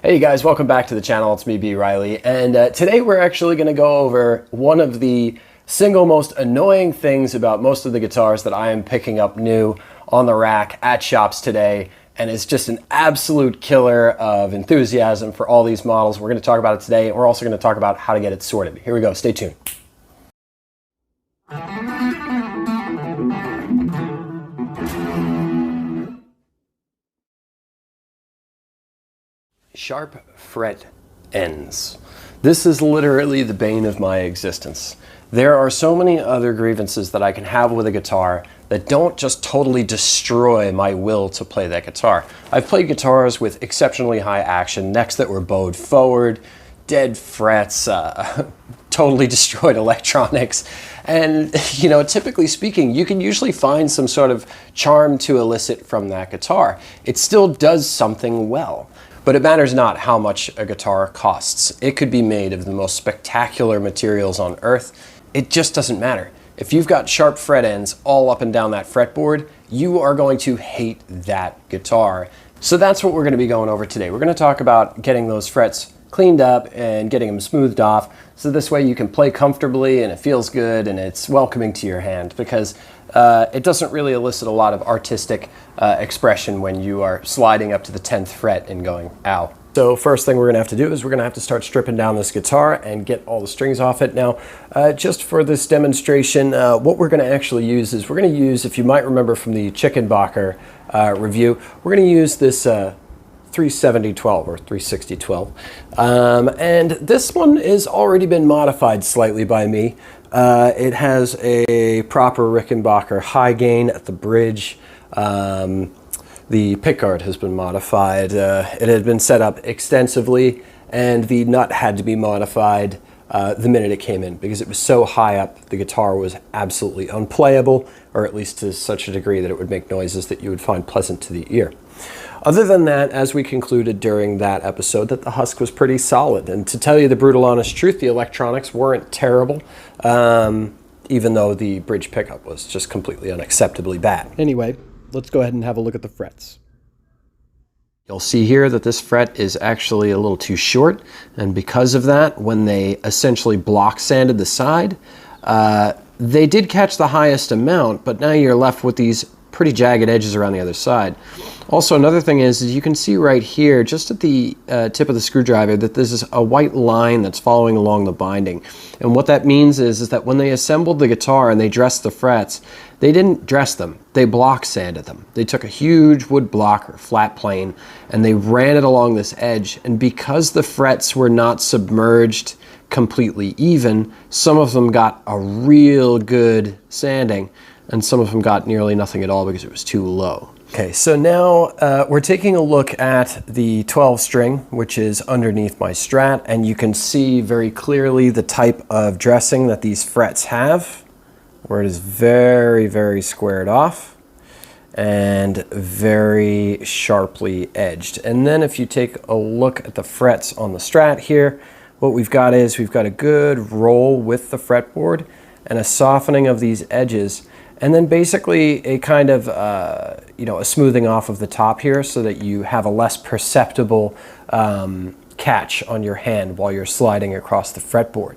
Hey guys, welcome back to the channel. It's me, B. Riley, and today we're actually going to go over one of the single most annoying things about most of the guitars that I am picking up new on the rack at shops today, and it's just an absolute killer of enthusiasm for all these models. We're going to talk about it today, and we're also going to talk about how to get it sorted. Here we go. Stay tuned. Sharp fret ends. This is literally the bane of my existence. There are so many other grievances that I can have with a guitar that don't just totally destroy my will to play that guitar. I've played guitars with exceptionally high action, necks that were bowed forward, dead frets, totally destroyed electronics. And, you know, typically speaking, you can usually find some sort of charm to elicit from that guitar. It still does something well. But it matters not how much a guitar costs. It could be made of the most spectacular materials on earth. It just doesn't matter. If you've got sharp fret ends all up and down that fretboard, you are going to hate that guitar. So that's what we're going to be going over today. We're going to talk about getting those frets cleaned up and getting them smoothed off, so this way you can play comfortably and it feels good and it's welcoming to your hand, because it doesn't really elicit a lot of artistic expression when you are sliding up to the 10th fret and going, ow. So first thing we're going to have to do is we're going to have to start stripping down this guitar and get all the strings off it. Now, just for this demonstration, what we're going to actually use is we're going to use, if you might remember from the Chickenbacher review, we're going to use this 370-12 or 360-12. And this one has already been modified slightly by me. It has a proper Rickenbacker high gain at the bridge. The pickguard has been modified. It had been set up extensively, and the nut had to be modified the minute it came in, because it was so high up the guitar was absolutely unplayable, or at least to such a degree that it would make noises that you would find pleasant to the ear. Other than that, as we concluded during that episode, that the husk was pretty solid. And to tell you the brutal honest truth, the electronics weren't terrible, even though the bridge pickup was just completely unacceptably bad. Anyway, let's go ahead and have a look at the frets. You'll see here that this fret is actually a little too short, and because of that, when they essentially block sanded the side, they did catch the highest amount, but now you're left with these pretty jagged edges around the other side. Also, another thing is you can see right here, just at the tip of the screwdriver, that this is a white line that's following along the binding. And what that means is that when they assembled the guitar and they dressed the frets, they didn't dress them, they block sanded them. They took a huge wood block or flat plane and they ran it along this edge, and because the frets were not submerged completely even, some of them got a real good sanding, and some of them got nearly nothing at all because it was too low. Okay, so now we're taking a look at the 12 string, which is underneath my Strat, and you can see very clearly the type of dressing that these frets have, where it is very, very squared off and very sharply edged. And then if you take a look at the frets on the Strat here, what we've got is we've got a good roll with the fretboard and a softening of these edges, and then basically a kind of, you know, a smoothing off of the top here so that you have a less perceptible catch on your hand while you're sliding across the fretboard.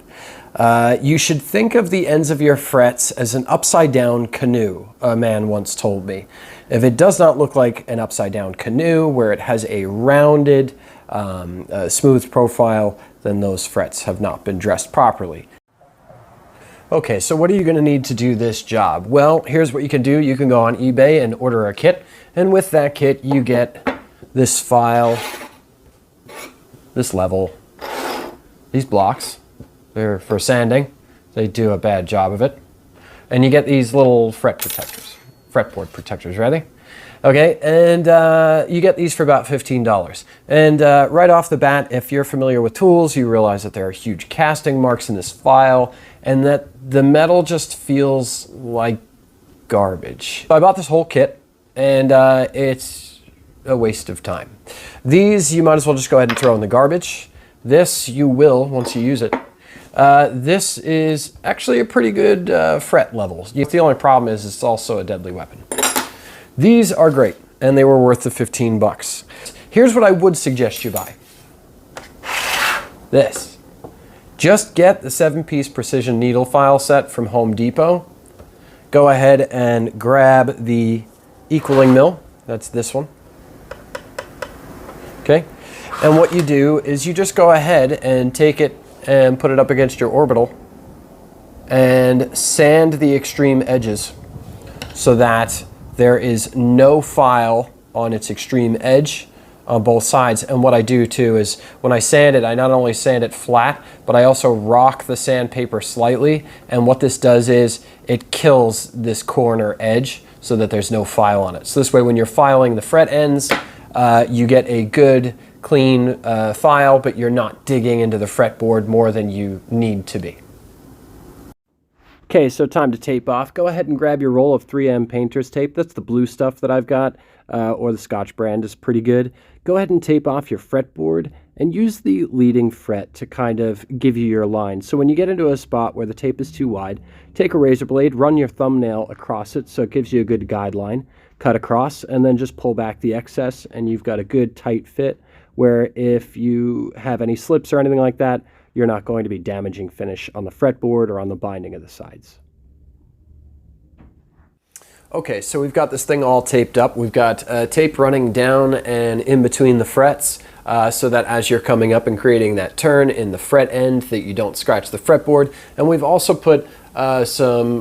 You should think of the ends of your frets as an upside down canoe, a man once told me. If it does not look like an upside down canoe where it has a rounded, smooth profile, then those frets have not been dressed properly. Okay, so what are you going to need to do this job? Well, here's what you can do. You can go on eBay and order a kit, and with that kit you get this file, this level, these blocks. They're for sanding. They do a bad job of it. And you get these little fretboard protectors, ready? Okay, and you get these for about $15. And right off the bat, if you're familiar with tools, you realize that there are huge casting marks in this file, and that the metal just feels like garbage. So I bought this whole kit, and it's a waste of time. These you might as well just go ahead and throw in the garbage. This you will once you use it. This is actually a pretty good fret level. The only problem is it's also a deadly weapon. These are great, and they were worth the 15 bucks. Here's what I would suggest you buy. this. Just get the 7-piece precision needle file set from Home Depot. Go ahead and grab the equaling mill. That's this one. Okay. And what you do is you just go ahead and take it and put it up against your orbital and sand the extreme edges so that there is no file on its extreme edge on both sides. And what I do too is when I sand it, I not only sand it flat, but I also rock the sandpaper slightly. And what this does is it kills this corner edge so that there's no file on it. So this way when you're filing the fret ends, you get a good clean file, but you're not digging into the fretboard more than you need to be. Okay, so time to tape off. Go ahead and grab your roll of 3M painter's tape. That's the blue stuff that I've got, or the Scotch brand is pretty good. Go ahead and tape off your fretboard and use the leading fret to kind of give you your line. So when you get into a spot where the tape is too wide, take a razor blade, run your thumbnail across it so it gives you a good guideline, cut across, and then just pull back the excess, and you've got a good tight fit where if you have any slips or anything like that, you're not going to be damaging finish on the fretboard or on the binding of the sides. Okay, so we've got this thing all taped up. We've got tape running down and in between the frets so that as you're coming up and creating that turn in the fret end that you don't scratch the fretboard. And we've also put some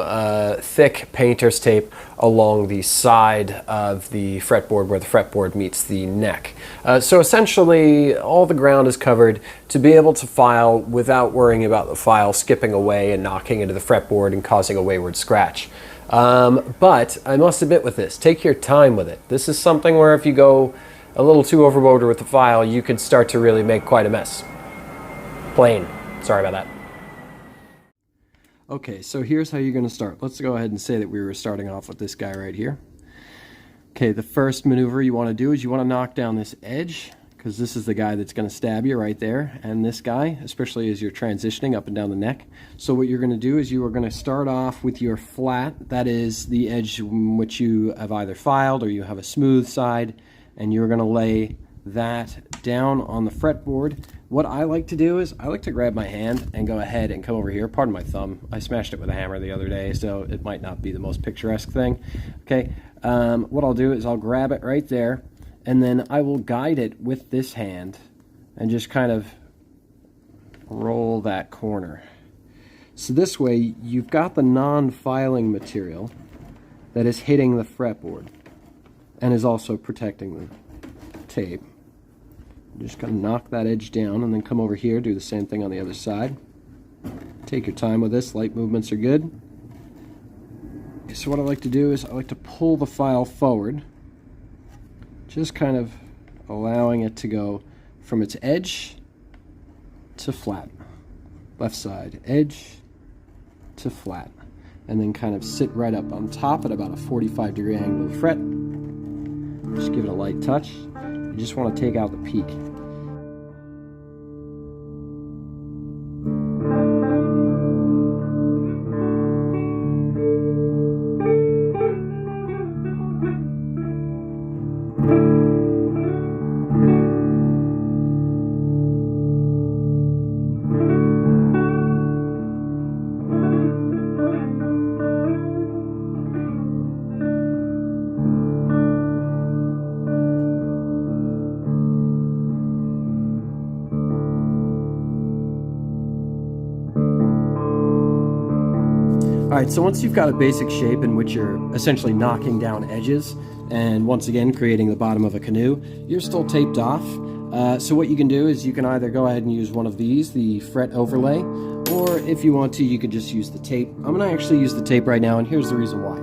thick painter's tape along the side of the fretboard where the fretboard meets the neck. So essentially all the ground is covered to be able to file without worrying about the file skipping away and knocking into the fretboard and causing a wayward scratch. But I must admit with this, take your time with it. This is something where if you go a little too overboard with the file, you could start to really make quite a mess. Plain. Sorry about that. Okay, so here's how you're going to start. Let's go ahead and say that we were starting off with this guy right here. Okay, the first maneuver you want to do is you want to knock down this edge, because this is the guy that's going to stab you right there, and this guy, especially as you're transitioning up and down the neck. So what you're going to do is you are going to start off with your flat, that is the edge which you have either filed or you have a smooth side, and you're going to lay that down on the fretboard. What I like to do is I like to grab my hand and go ahead and come over here. Pardon my thumb. I smashed it with a hammer the other day, so it might not be the most picturesque thing. Okay, what I'll do is I'll grab it right there, and then I will guide it with this hand and just kind of roll that corner. So this way you've got the non-filing material that is hitting the fretboard and is also protecting the tape. Just kind of knock that edge down and then come over here, do the same thing on the other side. Take your time with this, light movements are good. So what I like to do is I like to pull the file forward, just kind of allowing it to go from its edge to flat. Left side, edge to flat. And then kind of sit right up on top at about a 45-degree angle of the fret. Just give it a light touch. You just want to take out the peak. Alright, so once you've got a basic shape in which you're essentially knocking down edges and once again creating the bottom of a canoe, you're still taped off. So what you can do is you can either go ahead and use one of these, the fret overlay, or if you want to, you could just use the tape. I'm going to actually use the tape right now, and here's the reason why.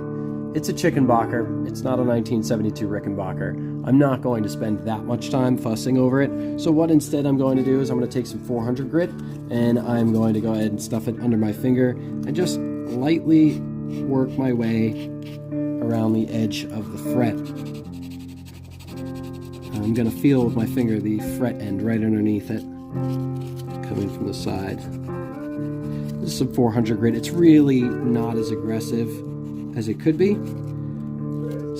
It's a Chickenbacher. It's not a 1972 Rickenbacker. I'm not going to spend that much time fussing over it. So what instead I'm going to do is I'm going to take some 400 grit, and I'm going to go ahead and stuff it under my finger and just lightly work my way around the edge of the fret. I'm going to feel with my finger the fret end right underneath it, coming from the side. This is some 400 grit. It's really not as aggressive as it could be.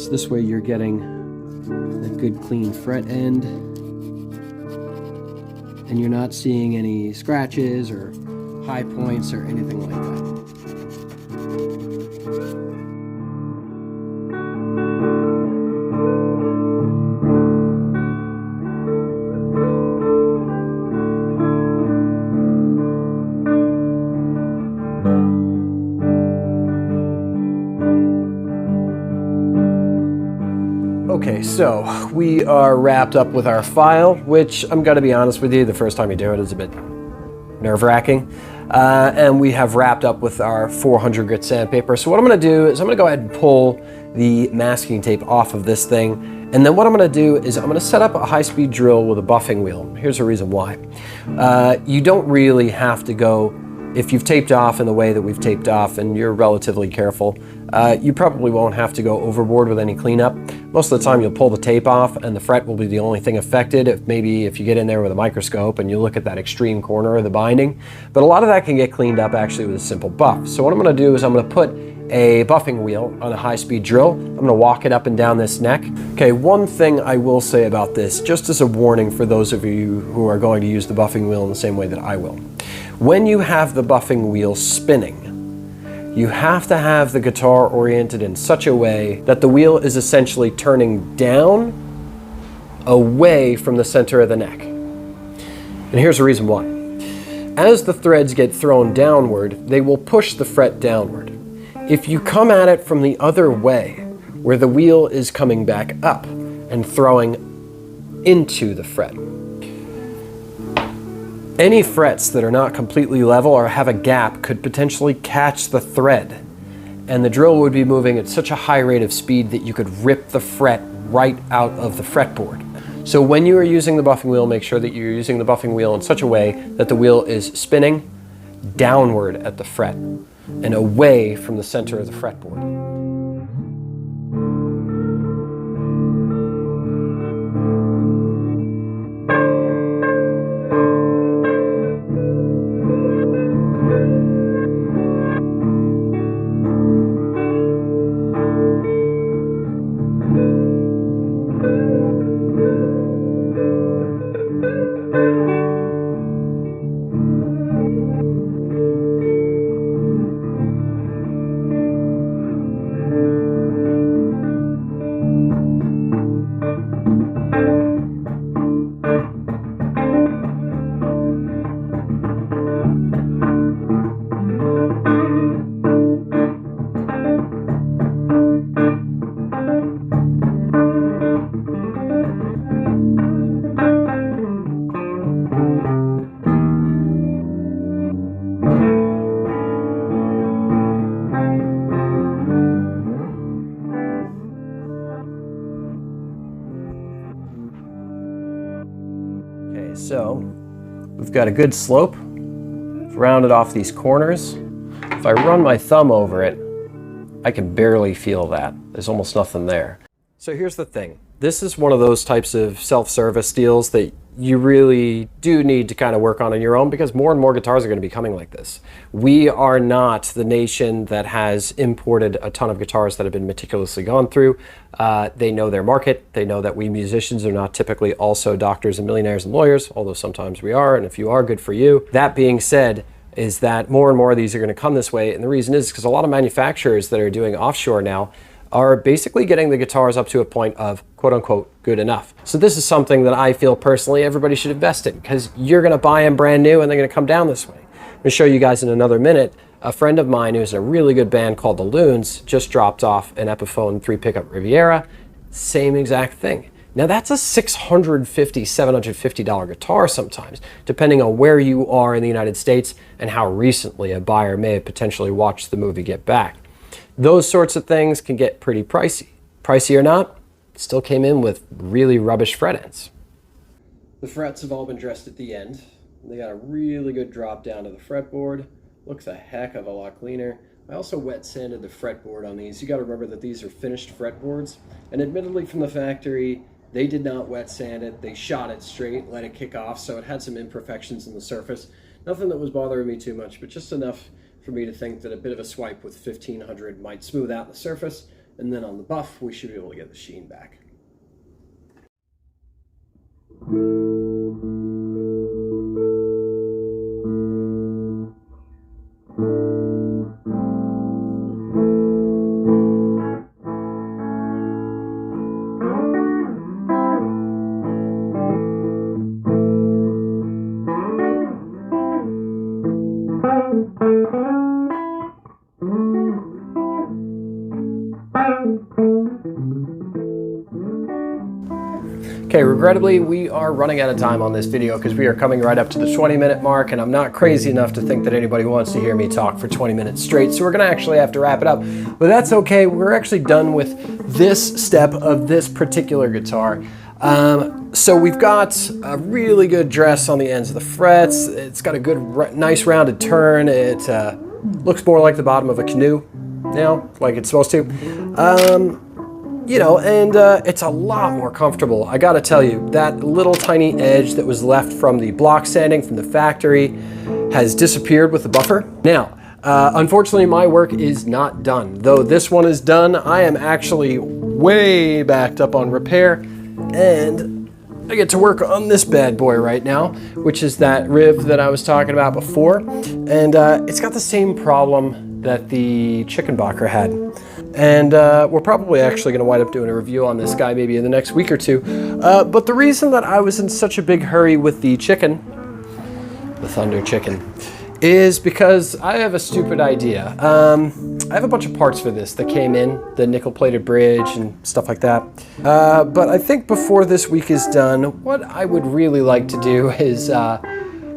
So this way you're getting a good clean fret end. and you're not seeing any scratches or high points or anything like that. Okay, so we are wrapped up with our file, which I'm going to be honest with you, the first time you do it is a bit nerve-wracking. And we have wrapped up with our 400 grit sandpaper. So what I'm going to do is I'm going to go ahead and pull the masking tape off of this thing. And then what I'm going to do is I'm going to set up a high-speed drill with a buffing wheel. Here's the reason why. You don't really have to go, if you've taped off in the way that we've taped off and you're relatively careful, you probably won't have to go overboard with any cleanup. Most of the time you'll pull the tape off and the fret will be the only thing affected, if you get in there with a microscope and you look at that extreme corner of the binding. But a lot of that can get cleaned up actually with a simple buff. So what I'm going to do is I'm going to put a buffing wheel on a high-speed drill. I'm going to walk it up and down this neck. Okay, one thing I will say about this, just as a warning for those of you who are going to use the buffing wheel in the same way that I will. When you have the buffing wheel spinning, you have to have the guitar oriented in such a way that the wheel is essentially turning down away from the center of the neck. And here's the reason why. As the threads get thrown downward, they will push the fret downward. If you come at it from the other way, where the wheel is coming back up and throwing into the fret, any frets that are not completely level or have a gap could potentially catch the thread, and the drill would be moving at such a high rate of speed that you could rip the fret right out of the fretboard. So when you are using the buffing wheel, make sure that you're using the buffing wheel in such a way that the wheel is spinning downward at the fret and away from the center of the fretboard. So we've got a good slope. I've rounded off these corners. If I run my thumb over it, I can barely feel that. There's almost nothing there. So here's the thing. This is one of those types of self-service deals that you really do need to kind of work on your own, because more and more guitars are going to be coming like this. We are not the nation that has imported a ton of guitars that have been meticulously gone through. They know their market. They know that we musicians are not typically also doctors and millionaires and lawyers, although sometimes we are, and if you are, good for you. That being said, is that more and more of these are going to come this way, and the reason is because a lot of manufacturers that are doing offshore now are basically getting the guitars up to a point of quote-unquote good enough. So this is something that I feel personally everybody should invest in, because you're going to buy them brand new and they're going to come down this way. I'm going to show you guys in another minute. A friend of mine who's in a really good band called the Loons just dropped off an Epiphone 3 pickup Riviera. Same exact thing. Now that's a $650, $750 guitar sometimes, depending on where you are in the United States and how recently a buyer may have potentially watched the movie Get Back. Those sorts of things can get pretty pricey. Pricey or not, still came in with really rubbish fret ends. The frets have all been dressed at the end. They got a really good drop down to the fretboard. Looks a heck of a lot cleaner. I also wet sanded the fretboard on these. You got to remember that these are finished fretboards, and admittedly from the factory, they did not wet sand it. They shot it straight, let it kick off, so it had some imperfections in the surface. Nothing that was bothering me too much, but just enough for me to think that a bit of a swipe with 1500 might smooth out the surface, and then on the buff, we should be able to get the sheen back. Okay, regrettably, we are running out of time on this video because we are coming right up to the 20-minute mark, and I'm not crazy enough to think that anybody wants to hear me talk for 20 minutes straight, so we're gonna actually have to wrap it up. But that's okay, we're actually done with this step of this particular guitar. So we've got a really good dress on the ends of the frets. It's got a good, nice rounded turn. It looks more like the bottom of a canoe now, like it's supposed to. You know, and it's a lot more comfortable. I gotta tell you, that little tiny edge that was left from the block sanding from the factory has disappeared with the buffer. Now, unfortunately, my work is not done. Though this one is done, I am actually way backed up on repair, and I get to work on this bad boy right now, which is that rib that I was talking about before. And it's got the same problem that the Chickenbacher had. And we're probably actually going to wind up doing a review on this guy maybe in the next week or two. But the reason that I was in such a big hurry with the chicken, the Thunder Chicken, is because I have a stupid idea. I have a bunch of parts for this that came in, the nickel-plated bridge and stuff like that. But I think before this week is done, what I would really like to do is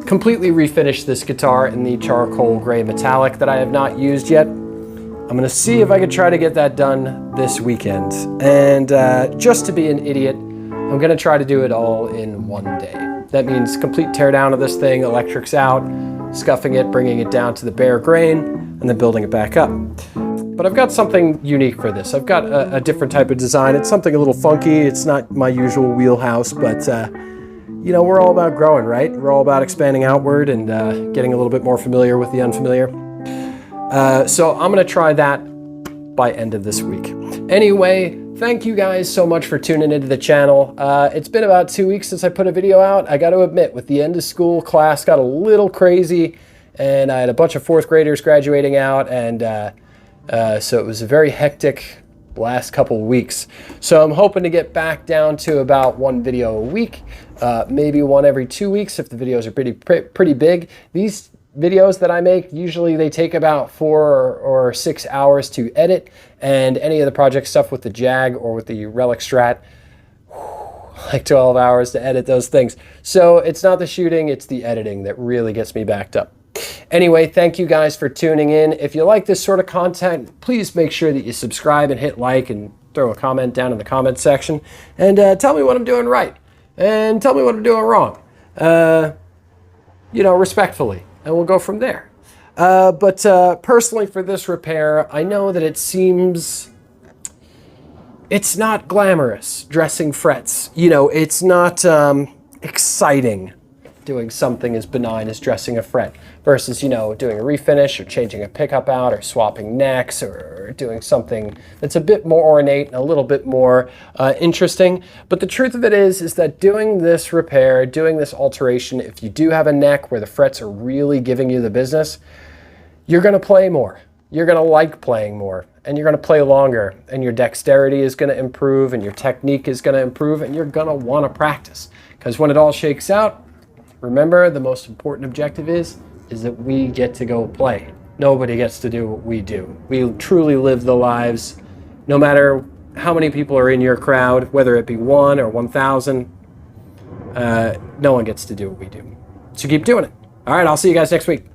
completely refinish this guitar in the charcoal gray metallic that I have not used yet. I'm gonna see if I can try to get that done this weekend. And just to be an idiot, I'm gonna try to do it all in one day. That means complete teardown of this thing, electrics out, scuffing it, bringing it down to the bare grain, and then building it back up. But I've got something unique for this. I've got a different type of design. It's something a little funky. It's not my usual wheelhouse, but you know, we're all about growing, right? We're all about expanding outward and getting a little bit more familiar with the unfamiliar. So I'm gonna try that by end of this week. Anyway, thank you guys so much for tuning into the channel. It's been about 2 weeks since I put a video out. I got to admit, with the end of school, class got a little crazy, and I had a bunch of 4th graders graduating out, and so it was a very hectic last couple weeks. So I'm hoping to get back down to about 1 video a week, maybe 1 every 2 weeks if the videos are pretty big. These videos that I make, usually they take about 4 or 6 hours to edit, and any of the project stuff with the Jag or with the Relic Strat, like 12 hours to edit those things. So it's not the shooting, it's the editing that really gets me backed up. Anyway, thank you guys for tuning in. If you like this sort of content, please make sure that you subscribe and hit like and throw a comment down in the comment section, and tell me what I'm doing right and tell me what I'm doing wrong, you know, respectfully. And we'll go from there. But personally for this repair, I know that it seems, it's not glamorous dressing frets. You know, it's not exciting doing something as benign as dressing a fret versus, you know, doing a refinish or changing a pickup out or swapping necks or doing something that's a bit more ornate and a little bit more interesting. But the truth of it is that doing this repair, doing this alteration, if you do have a neck where the frets are really giving you the business, you're gonna play more. You're gonna like playing more, and you're gonna play longer, and your dexterity is gonna improve, and your technique is gonna improve, and you're gonna wanna practice. Because when it all shakes out, remember, the most important objective is that we get to go play. Nobody gets to do what we do. We truly live the lives, no matter how many people are in your crowd, whether it be 1 or 1,000, no one gets to do what we do. So keep doing it. All right, I'll see you guys next week.